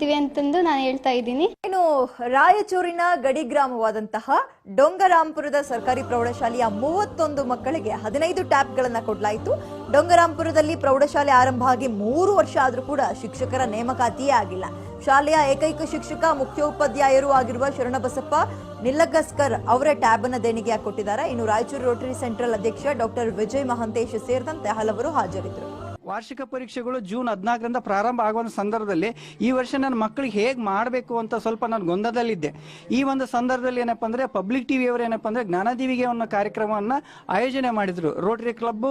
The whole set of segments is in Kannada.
ಅಂತಂದು ನಾನು ಹೇಳ್ತಾ ಇದ್ದೀನಿ. ಇನ್ನು ರಾಯಚೂರಿನ ಗಡಿ ಗ್ರಾಮವಾದಂತಹ ಡೊಂಗರಾಂಪುರದ ಸರ್ಕಾರಿ ಪ್ರೌಢಶಾಲೆಯ 31 ಮಕ್ಕಳಿಗೆ 15 ಟ್ಯಾಬ್ಗಳನ್ನು ಕೊಡಲಾಯಿತು. ಡೊಂಗರಾಂಪುರದಲ್ಲಿ ಪ್ರೌಢಶಾಲೆ ಆರಂಭ ಆಗಿ 3 ವರ್ಷ ಆದರೂ ಕೂಡ ಶಿಕ್ಷಕರ ನೇಮಕಾತಿಯೇ ಆಗಿಲ್ಲ. ಶಾಲೆಯ ಏಕೈಕ ಶಿಕ್ಷಕ ಮುಖ್ಯೋಪಾಧ್ಯಾಯರು ಆಗಿರುವ ಶರಣಬಸಪ್ಪ ನಿಲ್ಲಗಸ್ಕರ್ ಅವರ ಟ್ಯಾಬ್ ಅನ್ನು ದೇಣಿಗೆಯಾಗಿ ಕೊಟ್ಟಿದ್ದಾರೆ. ಇನ್ನು ರಾಯಚೂರು ರೋಟರಿ ಸೆಂಟ್ರಲ್ ಅಧ್ಯಕ್ಷ ಡಾಕ್ಟರ್ ವಿಜಯ್ ಮಹಂತೇಶ್ ಸೇರಿದಂತೆ ಹಲವರು ಹಾಜರಿದ್ದರು. ವಾರ್ಷಿಕ ಪರೀಕ್ಷೆಗಳು ಜೂನ್ 14ರಿಂದ ಪ್ರಾರಂಭ ಆಗುವ ಸಂದರ್ಭದಲ್ಲಿ ಈ ವರ್ಷ ನನ್ನ ಮಕ್ಕಳಿಗೆ ಹೇಗೆ ಮಾಡಬೇಕು ಅಂತ ಸ್ವಲ್ಪ ನಾನು ಗೊಂದಲದಲ್ಲಿದ್ದೆ. ಈ ಒಂದು ಸಂದರ್ಭದಲ್ಲಿ ಏನಪ್ಪ ಅಂದರೆ ಪಬ್ಲಿಕ್ ಟಿವಿ ಅವರು ಏನಪ್ಪ ಅಂದರೆ ಜ್ಞಾನದೀವಿಗೆ ಅನ್ನೋ ಕಾರ್ಯಕ್ರಮವನ್ನು ಆಯೋಜನೆ ಮಾಡಿದರು ರೋಟರಿ ಕ್ಲಬ್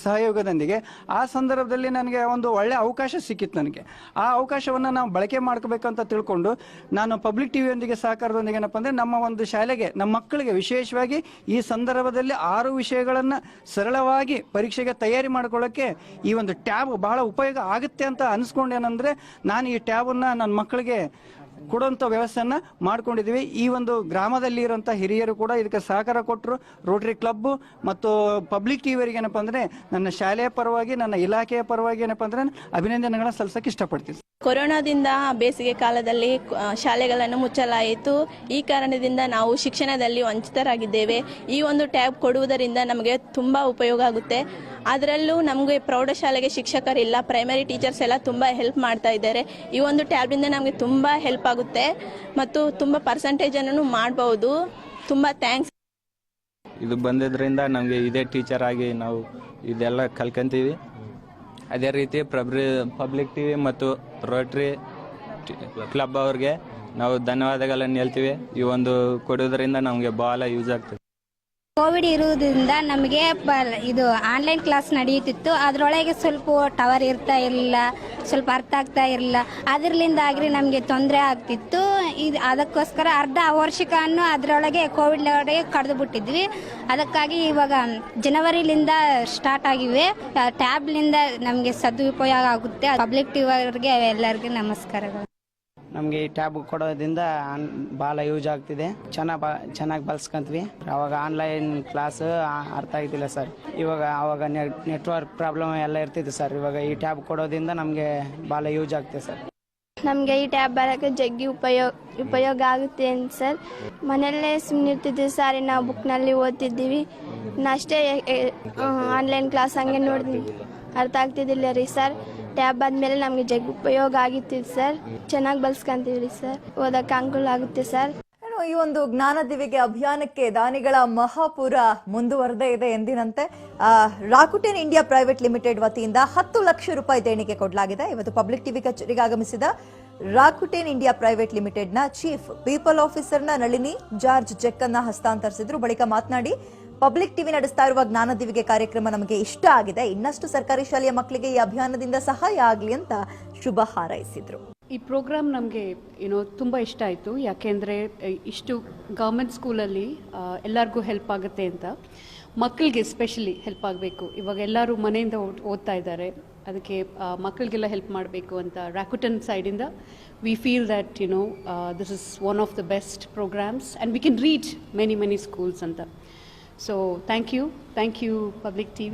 ಸಹಯೋಗದೊಂದಿಗೆ. ಆ ಸಂದರ್ಭದಲ್ಲಿ ನನಗೆ ಒಂದು ಒಳ್ಳೆ ಅವಕಾಶ ಸಿಕ್ಕಿತ್ತು. ನನಗೆ ಆ ಅವಕಾಶವನ್ನು ನಾವು ಬಳಕೆ ಮಾಡ್ಕೋಬೇಕಂತ ತಿಳ್ಕೊಂಡು ನಾನು ಪಬ್ಲಿಕ್ ಟಿವಿಯೊಂದಿಗೆ ಸಹಕಾರದೊಂದಿಗೆ ಏನಪ್ಪ ಅಂದರೆ ನಮ್ಮ ಒಂದು ಶಾಲೆಗೆ ನಮ್ಮ ಮಕ್ಕಳಿಗೆ ವಿಶೇಷವಾಗಿ ಈ ಸಂದರ್ಭದಲ್ಲಿ 6 ವಿಷಯಗಳನ್ನು ಸರಳವಾಗಿ ಪರೀಕ್ಷೆಗೆ ತಯಾರಿ ಮಾಡ್ಕೊಳ್ಳೋಕ್ಕೆ ಈ ಒಂದು ಟ್ಯಾಬ್ ಬಹಳ ಉಪಯೋಗ ಆಗುತ್ತೆ ಅಂತ ಅನಿಸ್ಕೊಂಡೇನಂದ್ರೆ ನಾನು ಈ ಟ್ಯಾಬನ್ನು ನನ್ನ ಮಕ್ಕಳಿಗೆ ಕೊಡುವಂಥ ವ್ಯವಸ್ಥೆಯನ್ನು ಮಾಡ್ಕೊಂಡಿದ್ದೀವಿ. ಈ ಒಂದು ಗ್ರಾಮದಲ್ಲಿ ಇರುವಂಥ ಹಿರಿಯರು ಕೂಡ ಇದಕ್ಕೆ ಸಹಕಾರ ಕೊಟ್ಟರು. ರೋಟರಿ ಕ್ಲಬ್ ಮತ್ತು ಪಬ್ಲಿಕ್ ಟಿವಿಯವರಿಗೆ ಏನಪ್ಪ ಅಂದರೆ ನನ್ನ ಶಾಲೆಯ ಪರವಾಗಿ ನನ್ನ ಇಲಾಖೆಯ ಪರವಾಗಿ ಏನಪ್ಪ ಅಂದರೆ ಅಭಿನಂದನೆಗಳನ್ನ ಸಲ್ಲಿಸಕ್ಕೆ ಇಷ್ಟಪಡ್ತೀನಿ. ಕೊರೋನಾದಿಂದ ಬೇಸಿಗೆ ಕಾಲದಲ್ಲಿ ಶಾಲೆಗಳನ್ನು ಮುಚ್ಚಲಾಯಿತು. ಈ ಕಾರಣದಿಂದ ನಾವು ಶಿಕ್ಷಣದಲ್ಲಿ ವಂಚಿತರಾಗಿದ್ದೇವೆ. ಈ ಒಂದು ಟ್ಯಾಬ್ ಕೊಡುವುದರಿಂದ ನಮಗೆ ತುಂಬ ಉಪಯೋಗ ಆಗುತ್ತೆ. ಅದರಲ್ಲೂ ನಮಗೆ ಪ್ರೌಢಶಾಲೆಗೆ ಶಿಕ್ಷಕರಿಲ್ಲ, ಪ್ರೈಮರಿ ಟೀಚರ್ಸ್ ಎಲ್ಲ ತುಂಬ ಹೆಲ್ಪ್ ಮಾಡ್ತಾ ಇದ್ದಾರೆ. ಈ ಒಂದು ಟ್ಯಾಬ್ನಿಂದ ನಮಗೆ ತುಂಬ ಹೆಲ್ಪ್ ಆಗುತ್ತೆ ಮತ್ತು ತುಂಬ ಪರ್ಸೆಂಟೇಜನ್ನು ಮಾಡಬಹುದು. ತುಂಬ ಥ್ಯಾಂಕ್ಸ್. ಇದು ಬಂದಿದ್ದರಿಂದ ನಮಗೆ ಇದೇ ಟೀಚರ್ ಆಗಿ ನಾವು ಇದೆಲ್ಲ ಕಲ್ಕೊಂತೀವಿ. ಅದೇ ರೀತಿ ಪಬ್ಲಿಕ್ ಟಿವಿ ಮತ್ತು ರೋಟರಿ ಕ್ಲಬ್ ಅವ್ರಿಗೆ ನಾವು ಧನ್ಯವಾದಗಳನ್ನು ಹೇಳ್ತೀವಿ. ಈ ಒಂದು ಕೊಡೋದ್ರಿಂದ ನಮಗೆ ಬಹಳ ಯೂಸ್ ಆಗ್ತದೆ. ಕೋವಿಡ್ ಇರುವುದರಿಂದ ನಮಗೆ ಇದು ಆನ್ಲೈನ್ ಕ್ಲಾಸ್ ನಡೆಯುತ್ತಿತ್ತು. ಅದರೊಳಗೆ ಸ್ವಲ್ಪ ಟವರ್ ಇರ್ತಾ ಇರಲಿಲ್ಲ, ಸ್ವಲ್ಪ ಅರ್ಥ ಆಗ್ತಾ ಇರಲಿಲ್ಲ. ಅದರಲ್ಲಿಂದಾಗಿ ನಮಗೆ ತೊಂದರೆ ಆಗ್ತಿತ್ತು. ಇದು ಅದಕ್ಕೋಸ್ಕರ ಅರ್ಧ ವರ್ಷಕ್ಕನ್ನು ಅದರೊಳಗೆ ಕೋವಿಡ್ ಒಳಗೆ ಕಳೆದು ಬಿಟ್ಟಿದ್ವಿ. ಅದಕ್ಕಾಗಿ ಇವಾಗ ಜನವರಿಲಿಂದ ಸ್ಟಾರ್ಟ್ ಆಗಿವೆ. ಟ್ಯಾಬ್ಲಿಂದ ನಮಗೆ ಸದುಪಯೋಗ ಆಗುತ್ತೆ. ಪಬ್ಲಿಕ್ ಟಿವಿ ಅವರಿಗೆ ಎಲ್ಲರಿಗೂ ನಮಸ್ಕಾರಗಳು. ನಮಗೆ ಈ ಟ್ಯಾಬ್ ಕೊಡೋದ್ರಿಂದ ಭಾಳ ಯೂಸ್ ಆಗ್ತಿದೆ. ಚೆನ್ನಾಗಿ ಬಳಸ್ಕೊಂತೀವಿ. ಅವಾಗ ಆನ್ಲೈನ್ ಕ್ಲಾಸ್ ಅರ್ಥ ಆಗ್ತಿಲ್ಲ ಸರ್. ಅವಾಗ ನೆಟ್ವರ್ಕ್ ಪ್ರಾಬ್ಲಮ್ ಎಲ್ಲ ಇರ್ತಿತ್ತು ಸರ್. ಇವಾಗ ಈ ಟ್ಯಾಬ್ ಕೊಡೋದ್ರಿಂದ ನಮಗೆ ಭಾಳ ಯೂಸ್ ಆಗ್ತಿದೆ ಸರ್. ನಮಗೆ ಈ ಟ್ಯಾಬ್ ಬರೋಕ್ಕೆ ಜಗ್ಗಿ ಉಪಯೋಗ ಆಗುತ್ತೆ ಅಂತ ಸರ್. ಮನೆಯಲ್ಲೇ ಸುಮ್ಮನೆ ಇರ್ತಿದ್ವಿ ಸರ್, ನಾವು ಬುಕ್ನಲ್ಲಿ ಓದ್ತಿದ್ದೀವಿ. ಅಷ್ಟೇ ಆನ್ಲೈನ್ ಕ್ಲಾಸ್ ಹಂಗೆ ನೋಡ್ತೀವಿ, ಅರ್ಥ ಆಗ್ತಿದ್ದಿಲ್ಲ ರೀ ಸರ್. ಟ್ಯಾಬ್ ಆದಮೇಲೆ ನಮಗೆ ಜಗ್ ಉಪಯೋಗ ಆಗಿತ್ತು ಸರ್. ಚೆನ್ನಾಗಿ ಬಳಸ್ಕೊಂತೀವಿ ಸರ್, ಓದಕ್ಕೆ ಅನುಕೂಲ ಆಗುತ್ತೆ ಸರ್. ಈ ಒಂದು ಜ್ಞಾನದೀವಿಗೆ ಅಭಿಯಾನಕ್ಕೆ ದಾನಿಗಳ ಮಹಾಪೂರ ಮುಂದುವರೆದೇ ಇದೆ ಎಂದಿನಂತೆ. ರಾಕುಟೆನ್ ಇಂಡಿಯಾ ಪ್ರೈವೇಟ್ ಲಿಮಿಟೆಡ್ ವತಿಯಿಂದ 10 ಲಕ್ಷ ರೂಪಾಯಿ ದೇಣಿಗೆ ಕೊಡಲಾಗಿದೆ. ಇವತ್ತು ಪಬ್ಲಿಕ್ ಟಿವಿ ಕಚೇರಿಗೆ ಆಗಮಿಸಿದ ರಾಕುಟೆನ್ ಇಂಡಿಯಾ ಪ್ರೈವೇಟ್ ಲಿಮಿಟೆಡ್ನ ಚೀಫ್ ಪೀಪಲ್ ಆಫೀಸರ್ನ ನಳಿನಿ ಜಾರ್ಜ್ ಚೆಕ್ ಅನ್ನ ಹಸ್ತಾಂತರಿಸಿದ್ರು. ಬಳಿಕ ಮಾತನಾಡಿ, ಪಬ್ಲಿಕ್ ಟಿವಿ ನಡೆಸ್ತಾ ಇರುವ ಜ್ಞಾನದೀವಿಗೆ ಕಾರ್ಯಕ್ರಮ ನಮಗೆ ಇಷ್ಟ ಆಗಿದೆ. ಇನ್ನಷ್ಟು ಸರ್ಕಾರಿ ಶಾಲೆಯ ಮಕ್ಕಳಿಗೆ ಈ ಅಭಿಯಾನದಿಂದ ಸಹಾಯ ಆಗಲಿ ಅಂತ ಶುಭ ಹಾರೈಸಿದ್ರು. ಈ ಪ್ರೋಗ್ರಾಮ್ ನಮಗೆ ತುಂಬ ಇಷ್ಟ ಆಯಿತು. ಯಾಕೆಂದರೆ ಇಷ್ಟು ಗೌರ್ಮೆಂಟ್ ಸ್ಕೂಲಲ್ಲಿ ಎಲ್ಲರಿಗೂ ಹೆಲ್ಪ್ ಆಗುತ್ತೆ ಅಂತ, ಮಕ್ಕಳಿಗೆ ಸ್ಪೆಷಲಿ ಹೆಲ್ಪ್ ಆಗಬೇಕು. ಇವಾಗ ಎಲ್ಲರೂ ಮನೆಯಿಂದ ಓದ್ತಾ ಇದ್ದಾರೆ, ಅದಕ್ಕೆ ಮಕ್ಕಳಿಗೆಲ್ಲ ಹೆಲ್ಪ್ ಮಾಡಬೇಕು ಅಂತ ರಾಕುಟೆನ್ ಸೈಡಿಂದ we feel that this is one of the best programmes and we can reach many schools ಅಂತ. So thank you Public TV.